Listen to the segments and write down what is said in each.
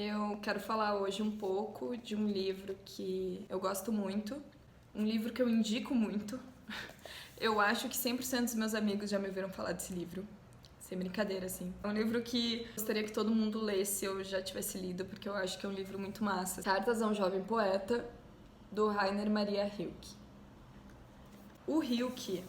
Eu quero falar hoje um pouco de um livro que eu gosto muito, um livro que eu indico muito. Eu acho que 100% dos meus amigos já me ouviram falar desse livro. Sem brincadeira, assim. É um livro que eu gostaria que todo mundo lesse se eu já tivesse lido, porque eu acho que é um livro muito massa. Cartas a um Jovem Poeta, do Rainer Maria Rilke. O Rilke,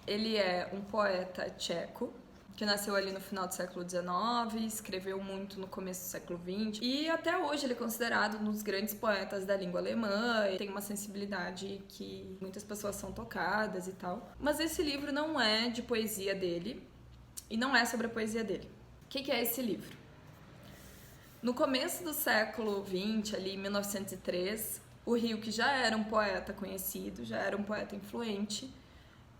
ele é um poeta tcheco, que nasceu ali no final do século XIX, escreveu muito no começo do século XX, e até hoje ele é considerado um dos grandes poetas da língua alemã, e tem uma sensibilidade que muitas pessoas são tocadas e tal. Mas esse livro não é de poesia dele, e não é sobre a poesia dele. O que é esse livro? No começo do século XX, ali em 1903, o Rilke já era um poeta conhecido, já era um poeta influente,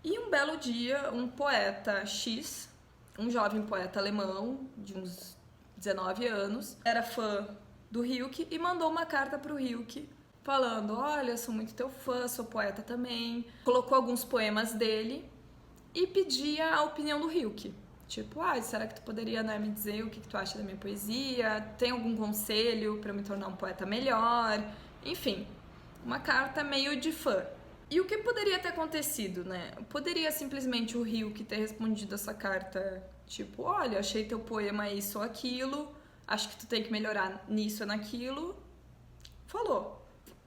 e um belo dia, um poeta X, um jovem poeta alemão de uns 19 anos, era fã do Rilke e mandou uma carta pro Rilke falando: olha, sou muito teu fã, sou poeta também. Colocou alguns poemas dele e pedia a opinião do Rilke. Tipo, será que tu poderia, me dizer o que tu acha da minha poesia? Tem algum conselho para eu me tornar um poeta melhor? Enfim, uma carta meio de fã. E o que poderia ter acontecido, né? Poderia simplesmente o Rilke ter respondido essa carta, tipo, olha, achei teu poema isso ou aquilo, acho que tu tem que melhorar nisso ou naquilo. Falou.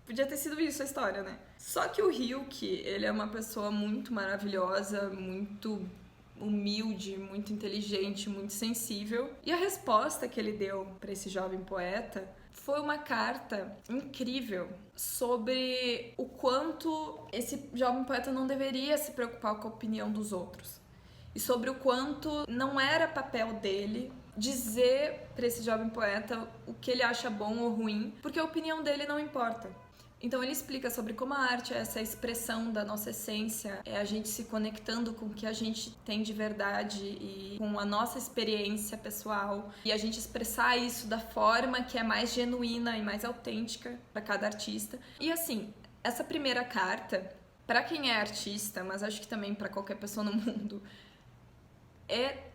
Podia ter sido isso a história, né? Só que o Rilke, ele é uma pessoa muito maravilhosa, muito humilde, muito inteligente, muito sensível. E a resposta que ele deu para esse jovem poeta foi uma carta incrível sobre o quanto esse jovem poeta não deveria se preocupar com a opinião dos outros. E sobre o quanto não era papel dele dizer para esse jovem poeta o que ele acha bom ou ruim, porque a opinião dele não importa. Então ele explica sobre como a arte é essa expressão da nossa essência, é a gente se conectando com o que a gente tem de verdade e com a nossa experiência pessoal, e a gente expressar isso da forma que é mais genuína e mais autêntica para cada artista. E assim, essa primeira carta, para quem é artista, mas acho que também para qualquer pessoa no mundo, é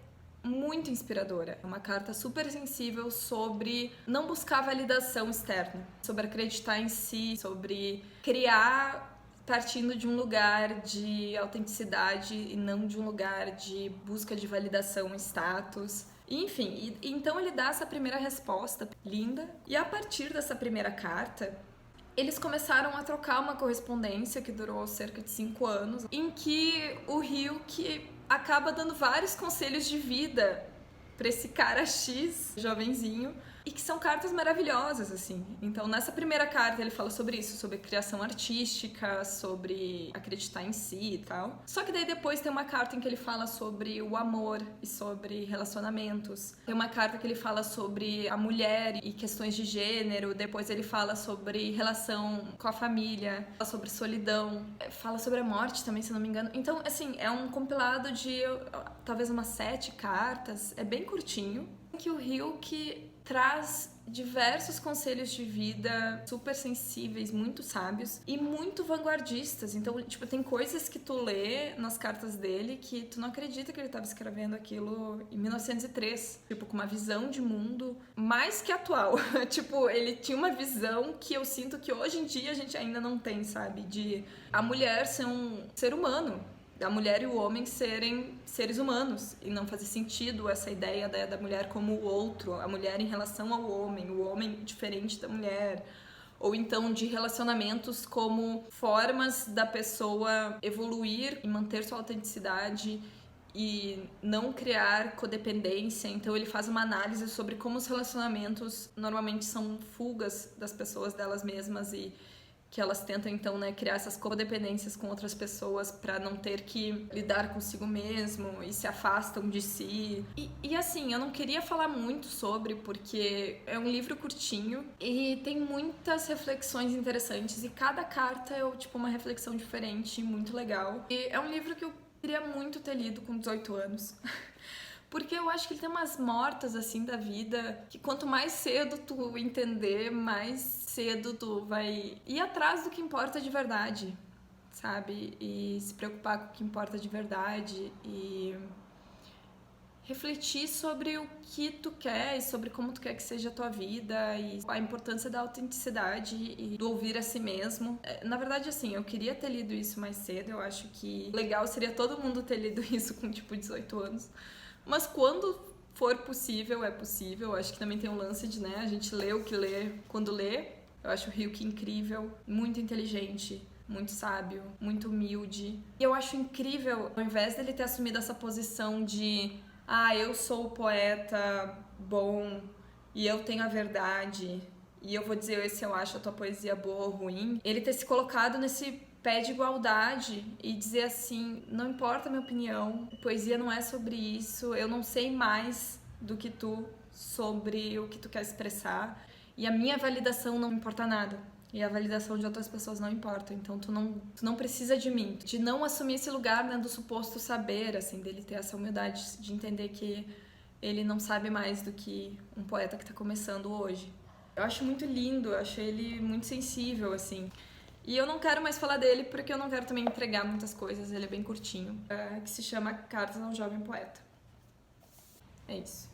muito inspiradora. É uma carta super sensível sobre não buscar validação externa, sobre acreditar em si, sobre criar partindo de um lugar de autenticidade e não de um lugar de busca de validação, status. Enfim, então ele dá essa primeira resposta linda, e a partir dessa primeira carta, eles começaram a trocar uma correspondência que durou cerca de 5 anos, em que o Rilke acaba dando vários conselhos de vida para esse cara X, jovenzinho, e que são cartas maravilhosas, assim. Então, nessa primeira carta ele fala sobre isso, sobre criação artística, sobre acreditar em si e tal. Só que daí depois tem uma carta em que ele fala sobre o amor e sobre relacionamentos. Tem uma carta que ele fala sobre a mulher e questões de gênero. Depois ele fala sobre relação com a família, fala sobre solidão, fala sobre a morte também, se não me engano. Então, assim, é um compilado de talvez umas 7 cartas. É bem curtinho, que o Rilke traz diversos conselhos de vida super sensíveis, muito sábios e muito vanguardistas. Então, tipo, tem coisas que tu lê nas cartas dele que tu não acredita que ele estava escrevendo aquilo em 1903, tipo, com uma visão de mundo mais que atual. Tipo, ele tinha uma visão que eu sinto que hoje em dia a gente ainda não tem, sabe? De a mulher ser um ser humano, a mulher e o homem serem seres humanos, e não fazer sentido essa ideia da mulher como o outro, a mulher em relação ao homem, o homem diferente da mulher, ou então de relacionamentos como formas da pessoa evoluir e manter sua autenticidade e não criar codependência. Então ele faz uma análise sobre como os relacionamentos normalmente são fugas das pessoas delas mesmas, e que elas tentam então, criar essas codependências com outras pessoas para não ter que lidar consigo mesmo e se afastam de si. E assim, eu não queria falar muito sobre, porque é um livro curtinho e tem muitas reflexões interessantes, e cada carta é tipo uma reflexão diferente, muito legal. E é um livro que eu queria muito ter lido com 18 anos. Porque eu acho que ele tem umas mortas, assim, da vida, que quanto mais cedo tu entender, mais cedo tu vai ir atrás do que importa de verdade, sabe? E se preocupar com o que importa de verdade. refletir sobre o que tu quer e sobre como tu quer que seja a tua vida e a importância da autenticidade e do ouvir a si mesmo. Na verdade, assim, eu queria ter lido isso mais cedo, eu acho que legal seria todo mundo ter lido isso com, tipo, 18 anos. Mas quando for possível, é possível. Eu acho que também tem um lance de, né, a gente lê o que lê quando lê. Eu acho o Ryuki incrível, muito inteligente, muito sábio, muito humilde. E eu acho incrível, ao invés dele ter assumido essa posição de eu sou o poeta bom e eu tenho a verdade e eu vou dizer se eu acho a tua poesia boa ou ruim, ele ter se colocado nesse pé de igualdade e dizer assim, não importa a minha opinião, poesia não é sobre isso, eu não sei mais do que tu sobre o que tu quer expressar e a minha validação não importa nada. E a validação de outras pessoas não importa. Então tu não precisa de mim. De não assumir esse lugar, né, do suposto saber, assim, dele ter essa humildade de entender que ele não sabe mais do que um poeta que tá começando hoje. Eu acho muito lindo, eu acho ele muito sensível, assim. E eu não quero mais falar dele porque eu não quero também entregar muitas coisas, ele é bem curtinho. Que se chama Cartas a um Jovem Poeta. É isso.